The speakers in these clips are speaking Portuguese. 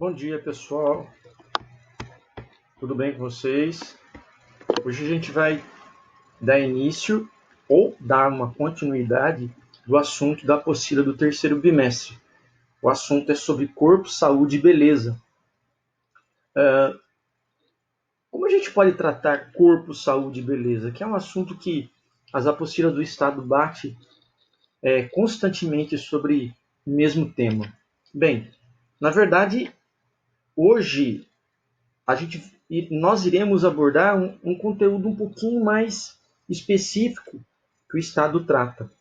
Bom dia, pessoal. Tudo bem com vocês? Hoje a gente vai dar início ou dar uma continuidade do assunto da apostila do terceiro bimestre. O assunto é sobre corpo, saúde e beleza. Como a gente pode tratar corpo, saúde e beleza? Que é um assunto que as apostilas do Estado bate constantemente sobre o mesmo tema. Bem, na verdade, hoje nós iremos abordar um conteúdo um pouquinho mais específico que o Estado trata.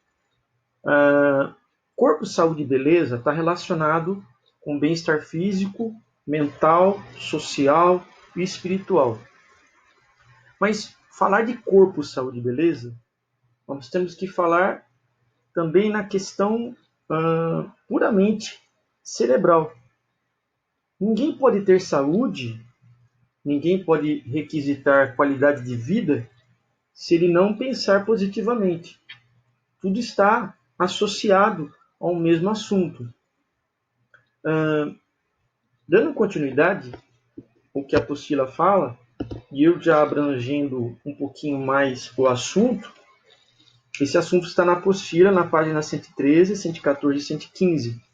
Corpo, saúde e beleza está relacionado com bem-estar físico, mental, social e espiritual. Mas falar de corpo, saúde e beleza, nós temos que falar também na questão puramente cerebral. Ninguém pode ter saúde, ninguém pode requisitar qualidade de vida se ele não pensar positivamente. Tudo está associado ao mesmo assunto. Dando continuidade ao que a apostila fala, e eu já abrangendo um pouquinho mais o assunto, esse assunto está na apostila, na página 113, 114 e 115.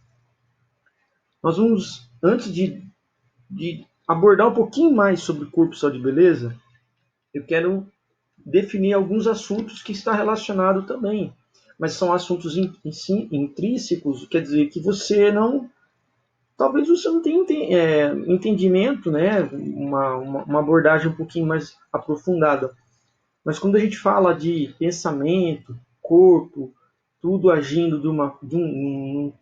Nós vamos, antes de abordar um pouquinho mais sobre corpo, saúde e beleza, eu quero definir alguns assuntos que está relacionado também, mas são assuntos intrínsecos, quer dizer que você não, talvez você não tenha entendimento, né, uma abordagem um pouquinho mais aprofundada. Mas quando a gente fala de pensamento, corpo, tudo agindo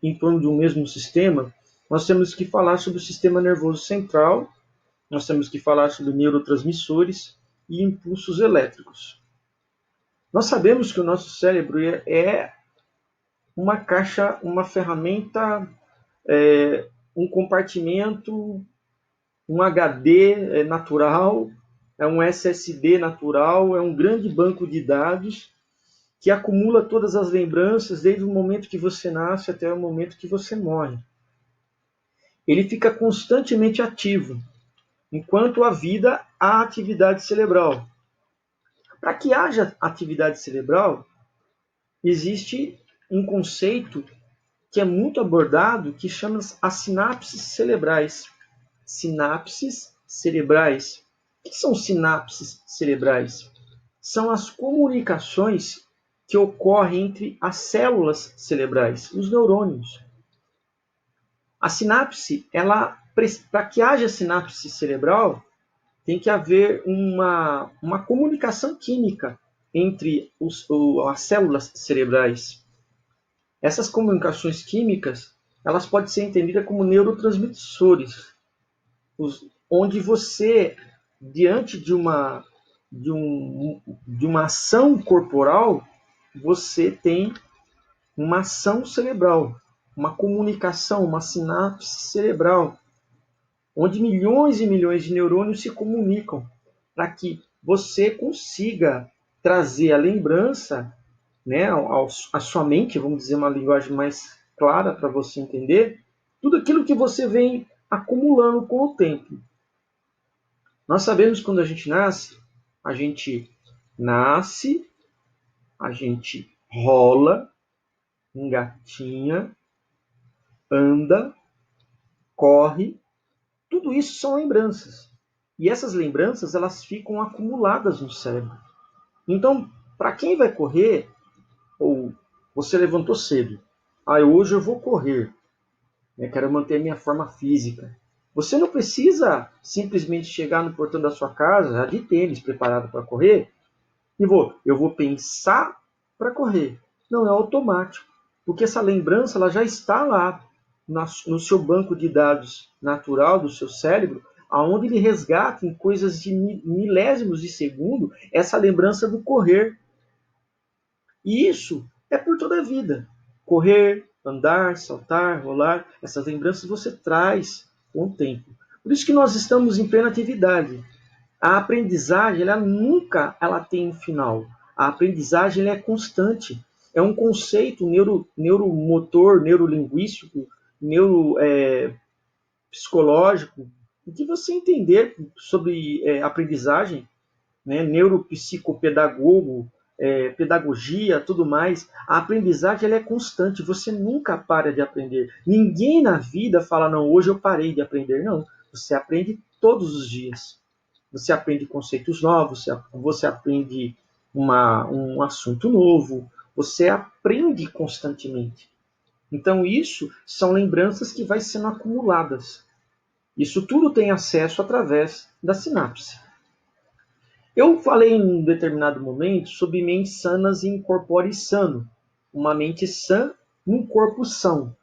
em torno de um mesmo sistema, nós temos que falar sobre o sistema nervoso central, nós temos que falar sobre neurotransmissores e impulsos elétricos. Nós sabemos que o nosso cérebro é uma caixa, uma ferramenta, um compartimento, um HD natural, é um SSD natural, é um grande banco de dados que acumula todas as lembranças desde o momento que você nasce até o momento que você morre. Ele fica constantemente ativo. Enquanto há vida, há atividade cerebral. Para que haja atividade cerebral, existe um conceito que é muito abordado, que chama as sinapses cerebrais. Sinapses cerebrais. O que são sinapses cerebrais? São as comunicações que ocorrem entre as células cerebrais, os neurônios. A sinapse, para que haja sinapse cerebral, tem que haver uma comunicação química entre as células cerebrais. Essas comunicações químicas, elas podem ser entendidas como neurotransmissores, onde você, diante de uma ação corporal, você tem uma ação cerebral, uma comunicação, uma sinapse cerebral, onde milhões e milhões de neurônios se comunicam para que você consiga trazer a lembrança, né, à sua mente, vamos dizer uma linguagem mais clara para você entender, tudo aquilo que você vem acumulando com o tempo. Nós sabemos que quando a gente nasce, a gente rola, engatinha, anda, corre. Tudo isso são lembranças. E essas lembranças, elas ficam acumuladas no cérebro. Então, para quem vai correr, ou você levantou cedo, hoje eu vou correr, quero manter a minha forma física. Você não precisa simplesmente chegar no portão da sua casa, já de tênis, preparado para correr, e eu vou pensar para correr. Não, é automático, porque essa lembrança ela já está lá no seu banco de dados natural do seu cérebro, aonde ele resgata em coisas de milésimos de segundo essa lembrança do correr. E isso é por toda a vida. Correr, andar, saltar, rolar, essas lembranças você traz com o tempo. Por isso que nós estamos em plena atividade. A aprendizagem, ela nunca tem um final. A aprendizagem ela é constante. É um conceito neuromotor, neurolinguístico, psicológico, o que você entender sobre aprendizagem, né, neuropsicopedagogo, pedagogia, tudo mais. A aprendizagem ela é constante, você nunca para de aprender. Ninguém na vida fala, não, hoje eu parei de aprender. Não, você aprende todos os dias. Você aprende conceitos novos, você aprende um assunto novo, você aprende constantemente. Então, isso são lembranças que vai sendo acumuladas. Isso tudo tem acesso através da sinapse. Eu falei em um determinado momento sobre mentes sanas e incorpore sano. Uma mente sã num corpo são.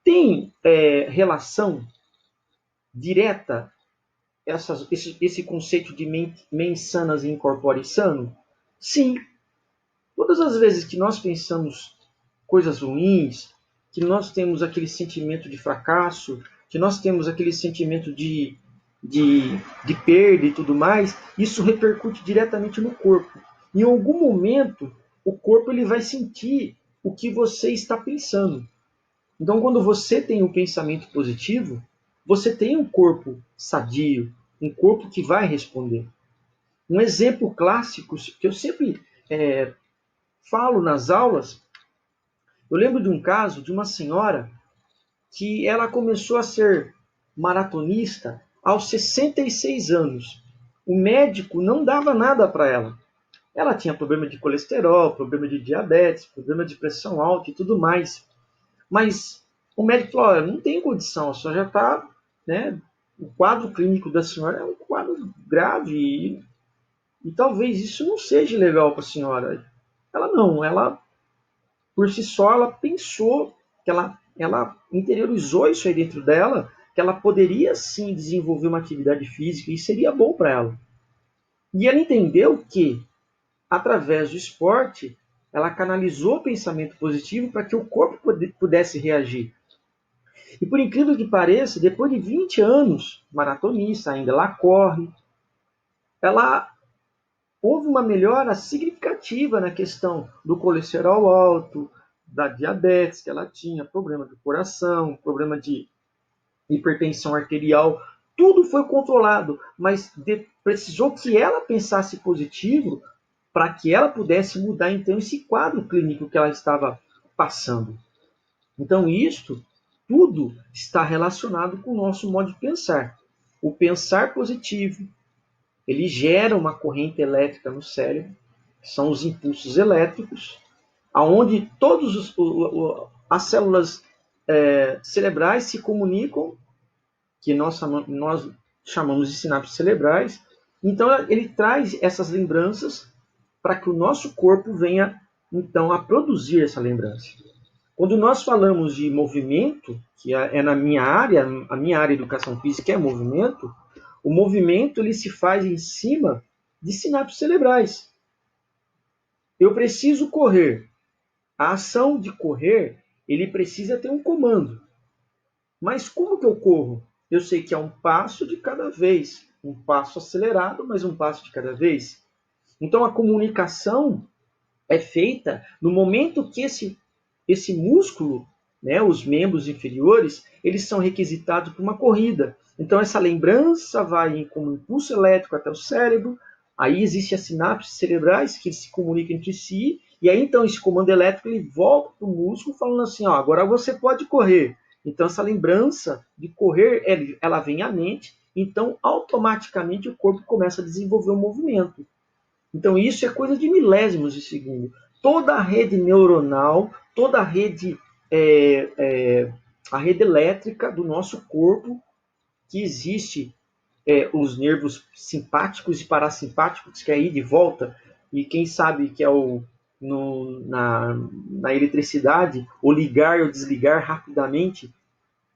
Tem relação direta esse conceito de mentes sanas e incorpore sano? Sim. Todas as vezes que nós pensamos coisas ruins, que nós temos aquele sentimento de fracasso, que nós temos aquele sentimento de perda e tudo mais, isso repercute diretamente no corpo. Em algum momento, o corpo ele vai sentir o que você está pensando. Então, quando você tem um pensamento positivo, você tem um corpo sadio, um corpo que vai responder. Um exemplo clássico que eu sempre falo nas aulas, eu lembro de um caso de uma senhora que ela começou a ser maratonista aos 66 anos. O médico não dava nada para ela. Ela tinha problema de colesterol, problema de diabetes, problema de pressão alta e tudo mais. Mas o médico falou, olha, não tem condição, a senhora já está, né? O quadro clínico da senhora é um quadro grave e talvez isso não seja legal para a senhora. Ela não, ela por si só ela pensou que ela interiorizou isso aí dentro dela, que ela poderia sim desenvolver uma atividade física e seria bom para ela. E ela entendeu que, através do esporte, ela canalizou o pensamento positivo para que o corpo pudesse reagir. E por incrível que pareça, depois de 20 anos, maratonista ainda, ela corre, ela houve uma melhora significativa na questão do colesterol alto, da diabetes que ela tinha, problema do coração, problema de hipertensão arterial, tudo foi controlado, mas precisou que ela pensasse positivo para que ela pudesse mudar então esse quadro clínico que ela estava passando. Então isto tudo está relacionado com o nosso modo de pensar. O pensar positivo, ele gera uma corrente elétrica no cérebro, que são os impulsos elétricos, aonde todas as células cerebrais se comunicam, que nós chamamos de sinapses cerebrais. Então, ele traz essas lembranças para que o nosso corpo venha, então, a produzir essa lembrança. Quando nós falamos de movimento, que é na minha área, a minha área de educação física é movimento, o movimento ele se faz em cima de sinapses cerebrais. Eu preciso correr. A ação de correr, ele precisa ter um comando. Mas como que eu corro? Eu sei que é um passo de cada vez. Um passo acelerado, mas um passo de cada vez. Então a comunicação é feita no momento que esse músculo, né, os membros inferiores, eles são requisitados para uma corrida. Então essa lembrança vai como um impulso elétrico até o cérebro, aí existem as sinapses cerebrais que se comunicam entre si, e aí então esse comando elétrico ele volta para o músculo falando assim, ó, agora você pode correr. Então essa lembrança de correr, ela vem à mente, então automaticamente o corpo começa a desenvolver o movimento. Então isso é coisa de milésimos de segundo. Toda a rede neuronal, toda a rede elétrica do nosso corpo, que existe os nervos simpáticos e parasimpáticos, que é ir de volta, e quem sabe que é na eletricidade, o ligar ou desligar rapidamente.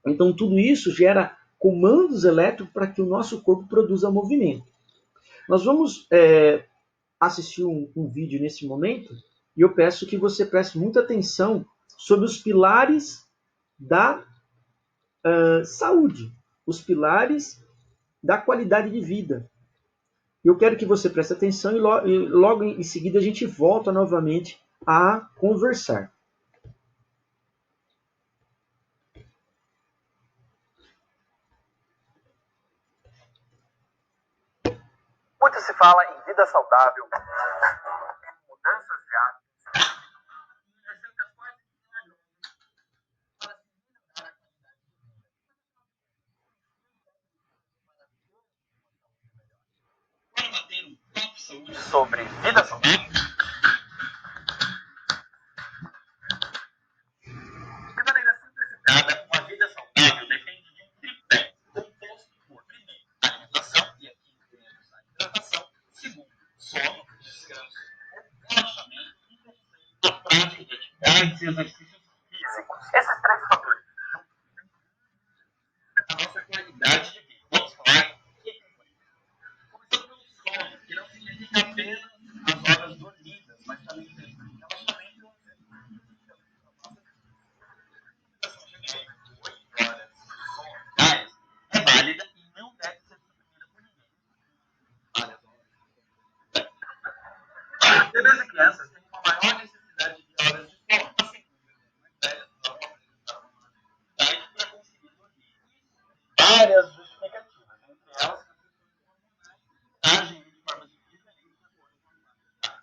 Então tudo isso gera comandos elétricos para que o nosso corpo produza movimento. Nós vamos assistir um vídeo nesse momento e eu peço que você preste muita atenção sobre os pilares da saúde, os pilares da qualidade de vida. Eu quero que você preste atenção e logo em seguida a gente volta novamente a conversar. fala em vida saudável, mudanças de hábitos, para manter um papo de saúde sobre vida saudável. De maneira simplificada, uma vida saudável depende de um tripé composto por, primeiro, alimentação, e aqui incluímos a hidratação, segundo, sono, descanso, relaxamento, e terceiro, a prática de atividades e exercícios físicos. Esses três fatores a nossa qualidade de vida. Vamos falar começando pelo sono, que não significa apenas as horas dormidas, mas também tem relaxamento. É válida e não deve ser suprimida por ninguém. Bebês e crianças têm uma maior necessidade de horas de sono, assim como mais para conseguir dormir. Várias justificativas, entre elas agem de forma diferente.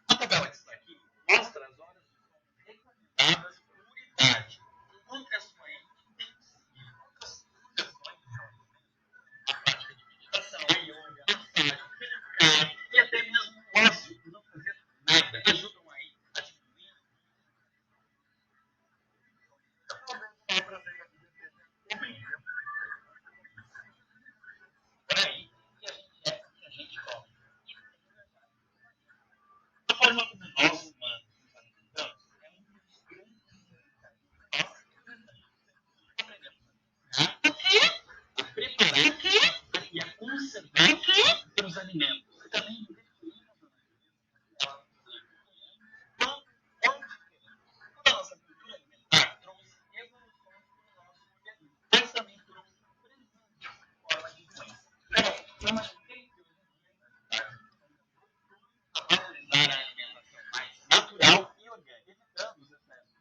A tabela que está aqui mostra as horas de sono recomendadas por idade. Encontre a sua intensidade. A prática de meditação, a yoga, a massagem, meditar e até mesmo o ócio, não fazer nada, ajudam aí a diminuir. É para ver a vida comendo. Por aí, e a gente come. A forma como nós humanos nos alimentamos é um dos grandes a preparar e a conservar os alimentos. E também toda a nossa cultura alimentar trouxe evoluções para o nosso organismo, mas também trouxe presente em forma de doença. Então, acho que tem que a valorizar a alimentação mais natural e orgânica, evitando os excessos.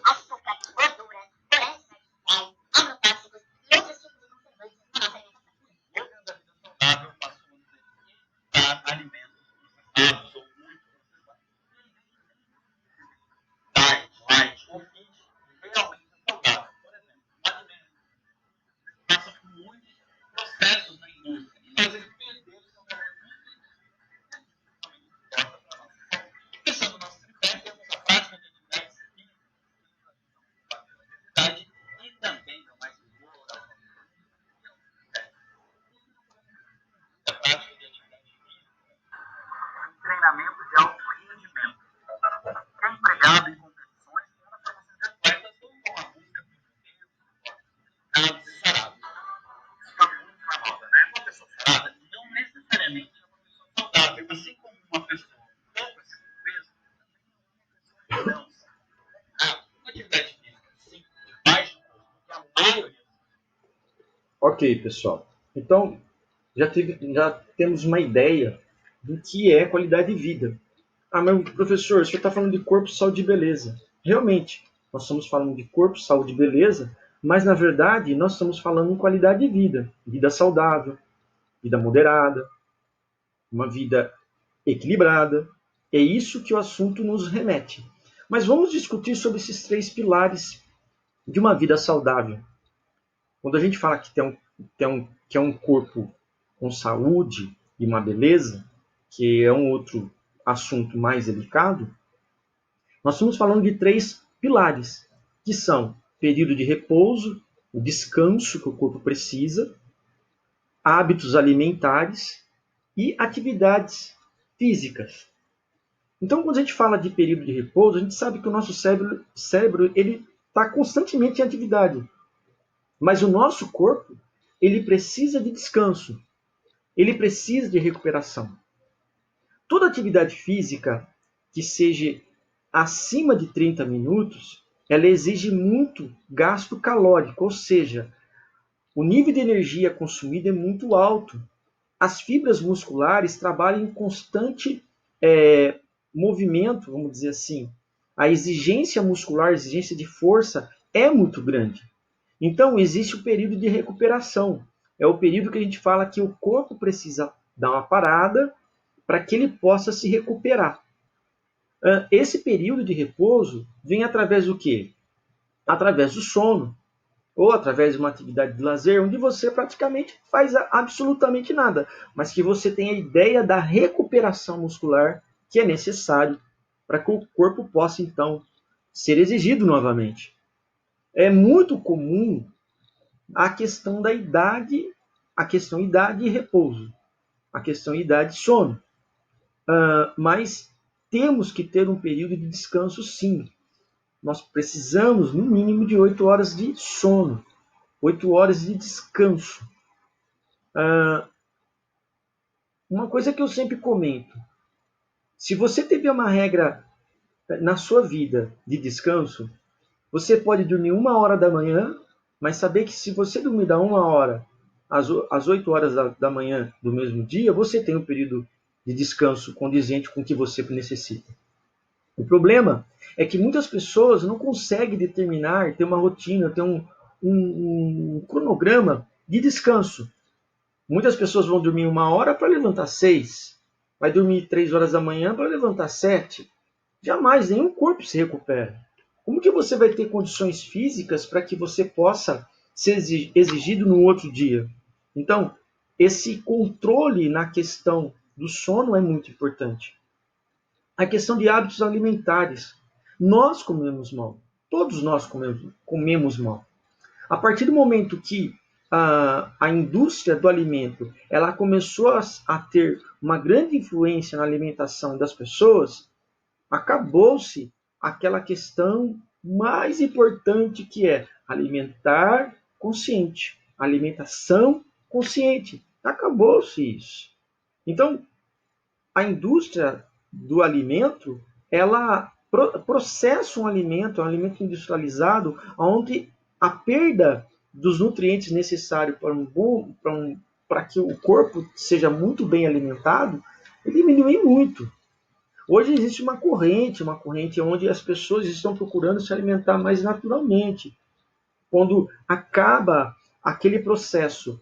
Açúcar, gordura, agrotóxicos e outros tipos de conservantes na nossa alimentação. O slogan da vida saudável passou a evitar alimentos processados ou muito processados. Diet, light ou fit realmente é saudável. Por exemplo, alimentos passam por muitos processos na indústria e fazem perder o seu valor nutritivo. Pensando no nosso tripé, temos a prática de atividades físicas e também, não mais vigor, a prática de atividade física, um treinamento de alto rendimento, que é empregado em competições com uma formação de atletas ou com a busca por resultados e sarados. Isso está muito na moda, né? Uma pessoa sarada não necessariamente é uma pessoa saudável, assim como uma pessoa pouco acima do peso não saudável. Uma atividade física sim, de baixo custo, que a maioria. Ok, pessoal. Então, já temos uma ideia do que é qualidade de vida. Ah, mas professor, o senhor está falando de corpo, saúde e beleza. Realmente, nós estamos falando de corpo, saúde e beleza, mas na verdade nós estamos falando em qualidade de vida. Vida saudável, vida moderada, uma vida equilibrada. É isso que o assunto nos remete. Mas vamos discutir sobre esses três pilares de uma vida saudável. Quando a gente fala que é um corpo com saúde e uma beleza, que é um outro assunto mais delicado, nós estamos falando de três pilares, que são período de repouso, o descanso que o corpo precisa, hábitos alimentares e atividades físicas. Então, quando a gente fala de período de repouso, a gente sabe que o nosso cérebro ele está constantemente em atividade. Mas o nosso corpo, ele precisa de descanso. Ele precisa de recuperação. Toda atividade física que seja acima de 30 minutos, ela exige muito gasto calórico, ou seja, o nível de energia consumida é muito alto. As fibras musculares trabalham em constante movimento, vamos dizer assim. A exigência muscular, a exigência de força é muito grande. Então, existe o período de recuperação. É o período que a gente fala que o corpo precisa dar uma parada para que ele possa se recuperar. Esse período de repouso vem através do quê? Através do sono, ou através de uma atividade de lazer, onde você praticamente faz absolutamente nada, mas que você tem a ideia da recuperação muscular que é necessário para que o corpo possa, então, ser exigido novamente. É muito comum a questão da idade, a questão idade e repouso, a questão idade e sono. Mas temos que ter um período de descanso, sim. Nós precisamos, no mínimo, de 8 horas de sono, 8 horas de descanso. Uma coisa que eu sempre comento, se você teve uma regra na sua vida de descanso, você pode dormir 1 hora da manhã, mas saber que se você dormir da 1 hora às 8 horas da manhã do mesmo dia, você tem um período de descanso condizente com o que você necessita. O problema é que muitas pessoas não conseguem determinar, ter uma rotina, ter um cronograma de descanso. Muitas pessoas vão dormir 1 hora para levantar 6, vai dormir 3 horas da manhã para levantar 7. Jamais, nenhum corpo se recupera. Como que você vai ter condições físicas para que você possa ser exigido no outro dia? Então, esse controle na questão do sono é muito importante. A questão de hábitos alimentares. Nós comemos mal. Todos nós comemos mal. A partir do momento que a indústria do alimento ela começou a ter uma grande influência na alimentação das pessoas, acabou-se aquela questão mais importante que é alimentar consciente, alimentação consciente. Acabou-se isso. Então, a indústria do alimento, ela processa um alimento industrializado, onde a perda dos nutrientes necessários para que o corpo seja muito bem alimentado, diminui muito. Hoje existe uma corrente onde as pessoas estão procurando se alimentar mais naturalmente. Quando acaba aquele processo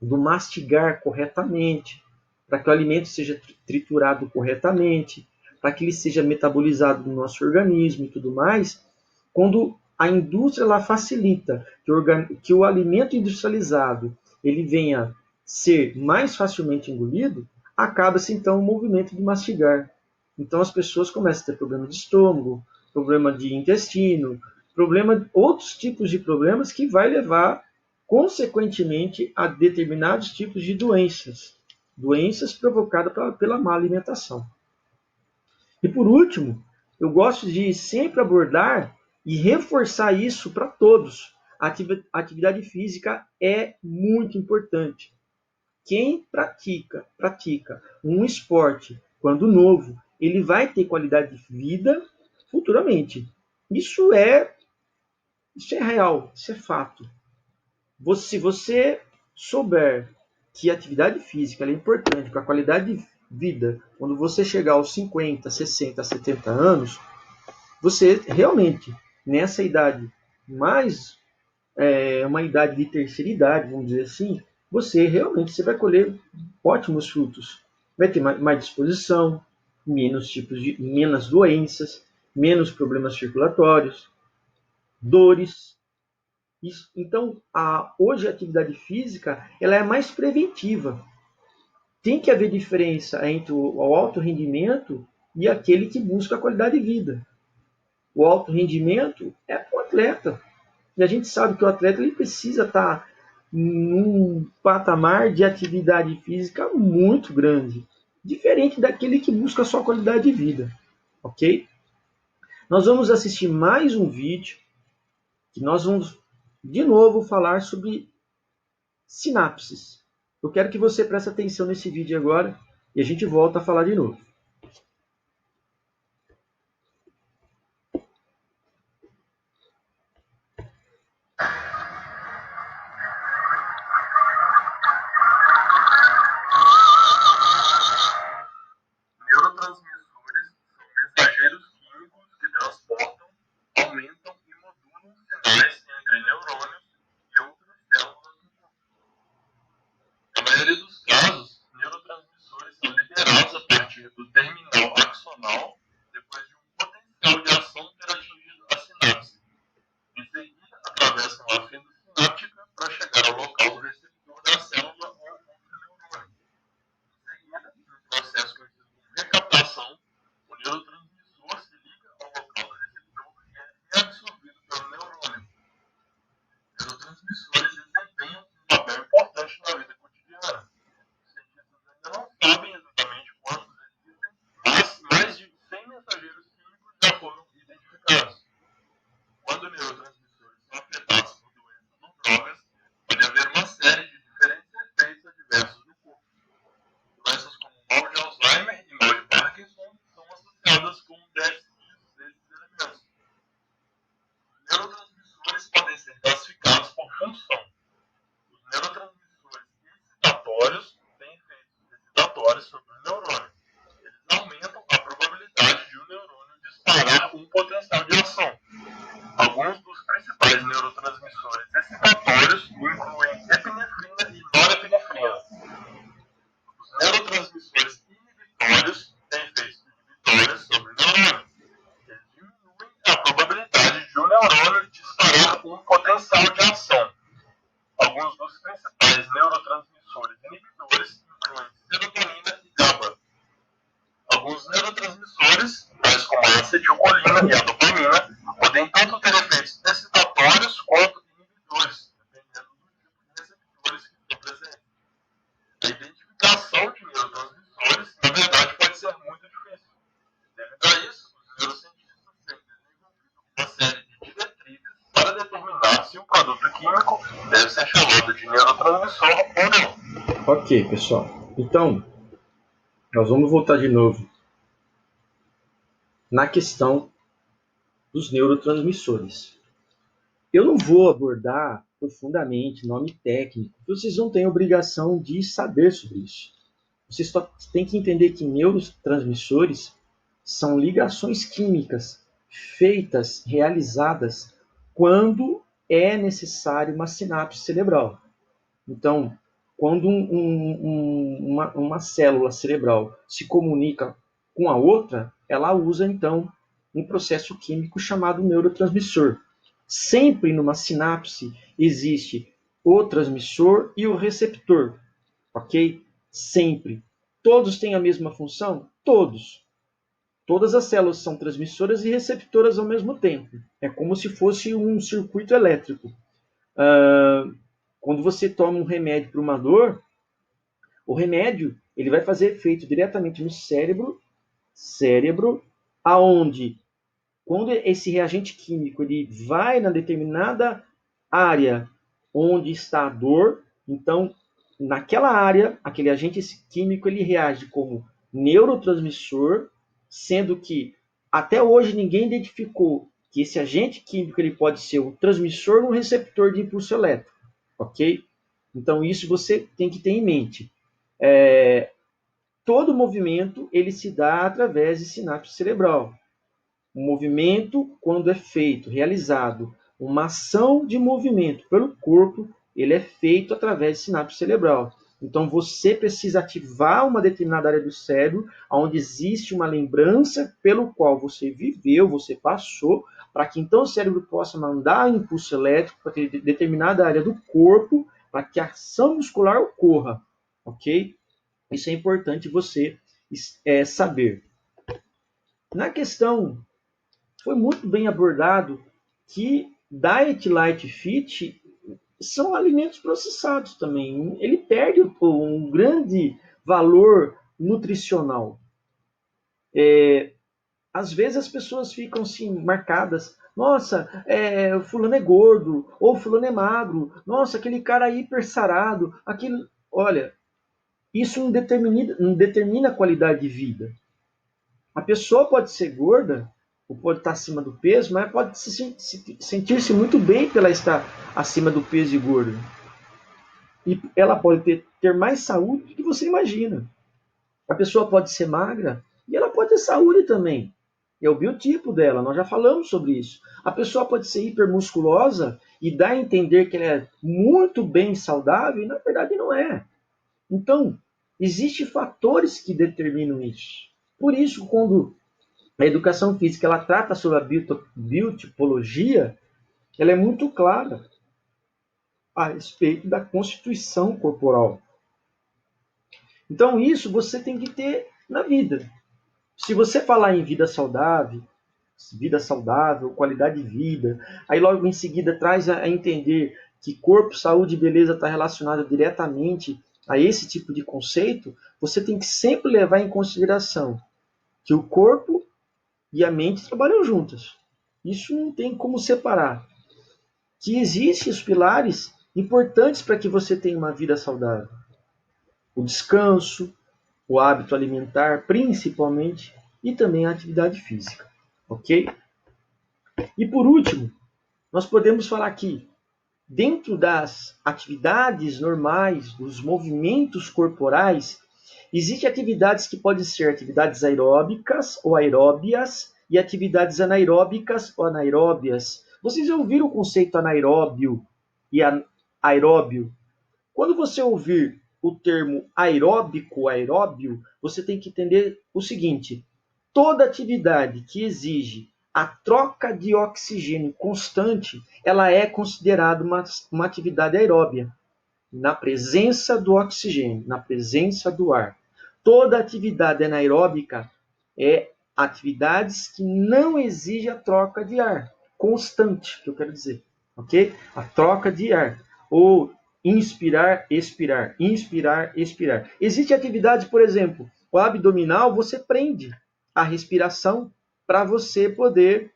do mastigar corretamente, para que o alimento seja triturado corretamente, para que ele seja metabolizado no nosso organismo e tudo mais, quando a indústria ela facilita que o alimento industrializado ele venha ser mais facilmente engolido, acaba-se então o movimento de mastigar. Então as pessoas começam a ter problema de estômago, problema de intestino, outros tipos de problemas que vai levar consequentemente a determinados tipos de doenças provocadas pela má alimentação. E por último, eu gosto de sempre abordar e reforçar isso para todos. A atividade física é muito importante. Quem pratica um esporte quando novo, ele vai ter qualidade de vida futuramente. Isso é real, isso é fato. Se você souber que a atividade física é importante para a qualidade de vida, quando você chegar aos 50, 60, 70 anos, você realmente, nessa idade uma idade de terceira idade, vamos dizer assim, você vai colher ótimos frutos. Vai ter mais disposição, menos doenças, menos problemas circulatórios, dores. Então, hoje a atividade física ela é mais preventiva. Tem que haver diferença entre o alto rendimento e aquele que busca a qualidade de vida. O alto rendimento é para o atleta. E a gente sabe que o atleta ele precisa estar num patamar de atividade física muito grande, diferente daquele que busca só qualidade de vida. Ok? Nós vamos assistir mais um vídeo que nós vamos de novo falar sobre sinapses. Eu quero que você preste atenção nesse vídeo agora e a gente volta a falar de novo. Neurotransmissores são mensageiros químicos que transportam, aumentam e modulam sinais entre neurônios e outras células do corpo. Na maioria dos casos, neurotransmissores são liberados a partir do terminal axonal depois de um potencial de ação ter atingido a sinapse. Em seguida, atravessam a fenda sináptica para chegar ao local do receptor da célula ou do neurônio. Em seguida, no processo conhecido como recaptação, o neurotransmissor se liga ao local do receptor e é reabsorvido pelo neurônio. Neurotransmissores desempenham um papel importante na vida cotidiana. Os cientistas ainda não sabem exatamente quantos existem, mas mais de 100 mensageiros químicos já foram identificados. Quando neurotransmissores são afetados por doenças ou drogas, pode haver uma série de diferentes efeitos adversos no corpo. Doenças como mal de Alzheimer e mal de Parkinson são associadas com déficit desses elementos. Os neurotransmissores podem ser classificados por função. Os neurotransmissores excitatórios têm efeitos excitatórios sobre o neurônio. Eles aumentam a probabilidade de um neurônio disparar um potencial de ação. Alguns dos principais neurotransmissores excitatórios incluem epinefrina e norepinefrina. Os neurotransmissores inibitórios têm efeitos inibitórios sobre o neurônio. Eles diminuem a probabilidade de um neurônio disparar um potencial de ação. Alguns dos principais neurotransmissores inibidores incluem serotonina e GABA. Alguns neurotransmissores, tais como a acetilcolina e a dopamina, podem tanto ter efeitos excitatórios quanto inibidores, dependendo do tipo de receptores que estão presentes. A identificação de neurotransmissores, na verdade, pode ser muito difícil. Devido a isso, os neurocientistas têm desenvolvido uma série de diretrizes para determinar se um produto químico deve ser chamado de neurotransmissor ou não. Ok, pessoal. Então, nós vamos voltar de novo na questão dos neurotransmissores. Eu não vou abordar profundamente nome técnico, vocês não têm obrigação de saber sobre isso. Vocês só têm que entender que neurotransmissores são ligações químicas feitas, realizadas, quando é necessário uma sinapse cerebral. Então, quando uma célula cerebral se comunica com a outra, ela usa, então, um processo químico chamado neurotransmissor. Sempre numa sinapse existe o transmissor e o receptor, ok? Sempre. Todos têm a mesma função? Todos. Todas as células são transmissoras e receptoras ao mesmo tempo. É como se fosse um circuito elétrico. Quando você toma um remédio para uma dor, o remédio ele vai fazer efeito diretamente no cérebro, aonde quando esse reagente químico ele vai na determinada área onde está a dor, então naquela área aquele agente químico ele reage como neurotransmissor, sendo que até hoje ninguém identificou que esse agente químico ele pode ser um transmissor ou um receptor de impulso elétrico. Ok? Então, isso você tem que ter em mente. Todo movimento ele se dá através de sinapse cerebral. O movimento, quando é feito, realizado, uma ação de movimento pelo corpo, ele é feito através de sinapse cerebral. Então, você precisa ativar uma determinada área do cérebro, onde existe uma lembrança pelo qual você viveu, você passou, para que então o cérebro possa mandar impulso elétrico para determinada área do corpo, para que a ação muscular ocorra, ok? Isso é importante você saber. Na questão, foi muito bem abordado que Diet Light Fit são alimentos processados também. Ele perde um grande valor nutricional. Às vezes as pessoas ficam assim, marcadas. Nossa, fulano é gordo, ou fulano é magro. Nossa, aquele cara é hiper sarado. Olha, isso não determina a qualidade de vida. A pessoa pode ser gorda, ou pode estar acima do peso, mas pode sentir-se muito bem pela estar acima do peso e gorda. E ela pode ter mais saúde do que você imagina. A pessoa pode ser magra e ela pode ter saúde também. É o biotipo dela, nós já falamos sobre isso. A pessoa pode ser hipermusculosa e dar a entender que ela é muito bem saudável e na verdade não é. Então, existem fatores que determinam isso. Por isso, quando a educação física ela trata sobre a biotipologia, ela é muito clara a respeito da constituição corporal. Então, isso você tem que ter na vida. Se você falar em vida saudável, qualidade de vida, aí logo em seguida traz a entender que corpo, saúde e beleza está relacionado diretamente a esse tipo de conceito, você tem que sempre levar em consideração que o corpo e a mente trabalham juntas. Isso não tem como separar. Que existem os pilares importantes para que você tenha uma vida saudável. O descanso, o hábito alimentar, principalmente, e também a atividade física. Ok? E por último, nós podemos falar aqui, dentro das atividades normais, dos movimentos corporais, existem atividades que podem ser atividades aeróbicas ou aeróbias e atividades anaeróbicas ou anaeróbias. Vocês já ouviram o conceito anaeróbio e aeróbio? Quando você ouvir o termo aeróbico, aeróbio, você tem que entender o seguinte: toda atividade que exige a troca de oxigênio constante, ela é considerada uma atividade aeróbia, na presença do oxigênio, na presença do ar. Toda atividade anaeróbica é atividades que não exigem a troca de ar constante, que eu quero dizer, ok? A troca de ar, ou inspirar, expirar, inspirar, expirar. Existe atividade, por exemplo, o abdominal, você prende a respiração para você poder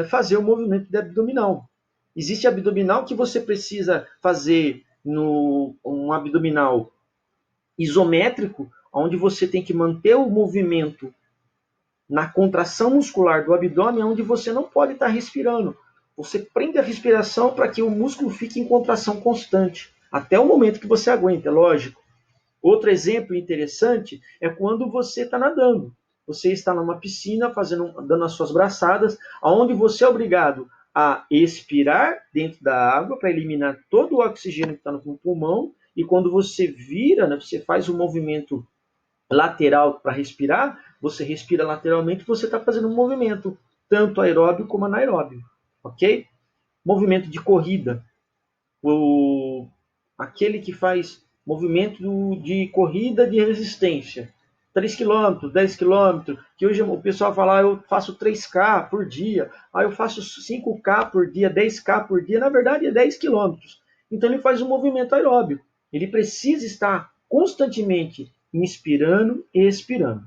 fazer o movimento de abdominal. Existe abdominal que você precisa fazer um abdominal isométrico, onde você tem que manter o movimento na contração muscular do abdômen, onde você não pode estar respirando. Você prende a respiração para que o músculo fique em contração constante, até o momento que você aguenta, é lógico. Outro exemplo interessante é quando você está nadando. Você está numa piscina, dando as suas braçadas, onde você é obrigado a expirar dentro da água para eliminar todo o oxigênio que está no pulmão, e quando você vira, né, você faz um movimento lateral para respirar, você respira lateralmente, você está fazendo um movimento, tanto aeróbio como anaeróbio, ok? Movimento de corrida, aquele que faz movimento de corrida de resistência, 3 km, 10 km, que hoje o pessoal fala, eu faço 3K por dia, eu faço 5K por dia, 10K por dia, na verdade é 10 km. Então ele faz um movimento aeróbio, ele precisa estar constantemente inspirando e expirando.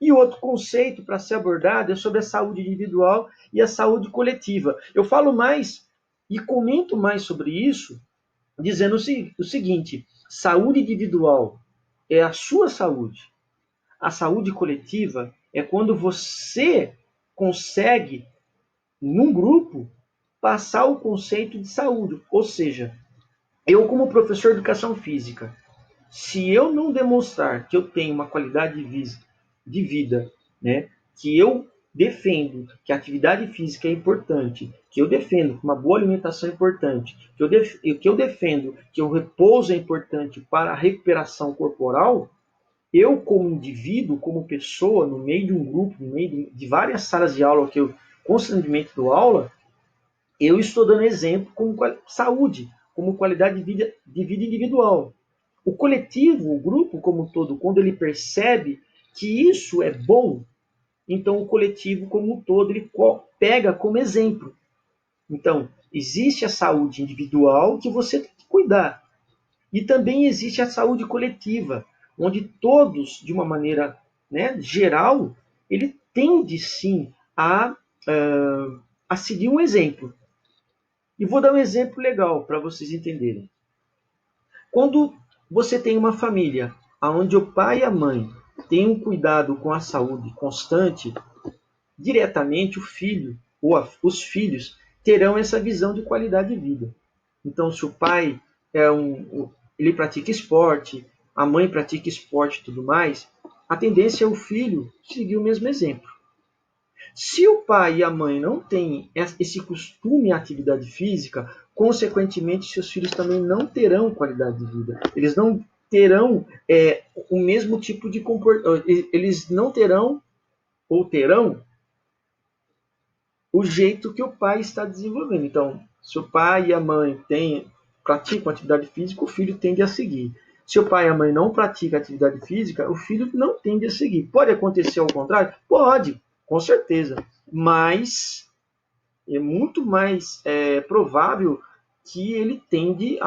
E outro conceito para ser abordado é sobre a saúde individual e a saúde coletiva. Eu falo mais e comento mais sobre isso, dizendo o seguinte: saúde individual é a sua saúde. A saúde coletiva é quando você consegue, num grupo, passar o conceito de saúde. Ou seja, eu como professor de educação física, se eu não demonstrar que eu tenho uma qualidade de vida, né, que eu defendo que a atividade física é importante, que eu defendo que uma boa alimentação é importante, que eu defendo que o repouso é importante para a recuperação corporal, eu como indivíduo, como pessoa, no meio de um grupo, no meio de várias salas de aula que eu constantemente dou aula, eu estou dando exemplo como saúde, como qualidade de vida individual. O coletivo, o grupo como um todo, quando ele percebe que isso é bom, então o coletivo como um todo ele pega como exemplo. Então, existe a saúde individual que você tem que cuidar. E também existe a saúde coletiva, onde todos, de uma maneira, né, geral, ele tende sim a seguir um exemplo. E vou dar um exemplo legal para vocês entenderem. Quando você tem uma família onde o pai e a mãe têm um cuidado com a saúde constante, diretamente o filho ou os filhos terão essa visão de qualidade de vida. Então, se o pai ele pratica esporte, a mãe pratica esporte e tudo mais, a tendência é o filho seguir o mesmo exemplo. Se o pai e a mãe não têm esse costume em atividade física, consequentemente, seus filhos também não terão qualidade de vida. Eles não terão o mesmo tipo de comportamento, eles não terão ou terão o jeito que o pai está desenvolvendo. Então, se o pai e a mãe praticam atividade física, o filho tende a seguir. Se o pai e a mãe não praticam atividade física, o filho não tende a seguir. Pode acontecer ao contrário? Pode, com certeza. Mas é muito mais provável que ele tende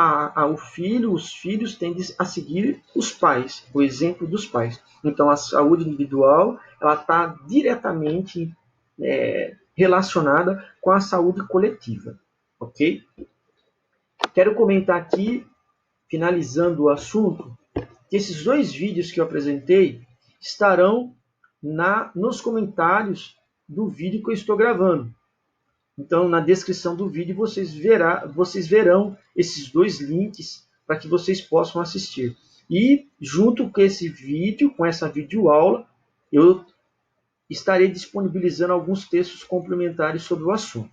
os filhos tendem a seguir os pais, o exemplo dos pais. Então, a saúde individual ela está diretamente relacionada com a saúde coletiva, ok? Quero comentar aqui, finalizando o assunto, que esses 2 vídeos que eu apresentei estarão nos comentários do vídeo que eu estou gravando. Então, na descrição do vídeo, vocês verão esses 2 links para que vocês possam assistir. E, junto com esse vídeo, com essa videoaula, eu estarei disponibilizando alguns textos complementares sobre o assunto.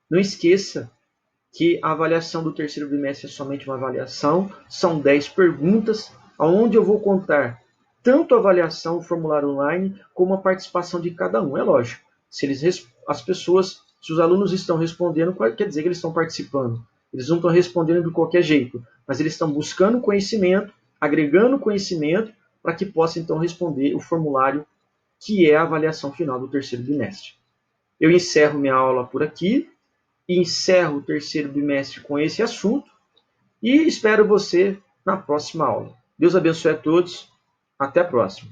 Não esqueça que a avaliação do terceiro bimestre é somente uma avaliação, são 10 perguntas, onde eu vou contar tanto a avaliação, o formulário online, como a participação de cada um. É lógico, se os alunos estão respondendo, quer dizer que eles estão participando. Eles não estão respondendo de qualquer jeito, mas eles estão buscando conhecimento, agregando conhecimento, para que possam então responder o formulário, que é a avaliação final do terceiro bimestre. Eu encerro minha aula por aqui, encerro o terceiro bimestre com esse assunto e espero você na próxima aula. Deus abençoe a todos. Até a próxima.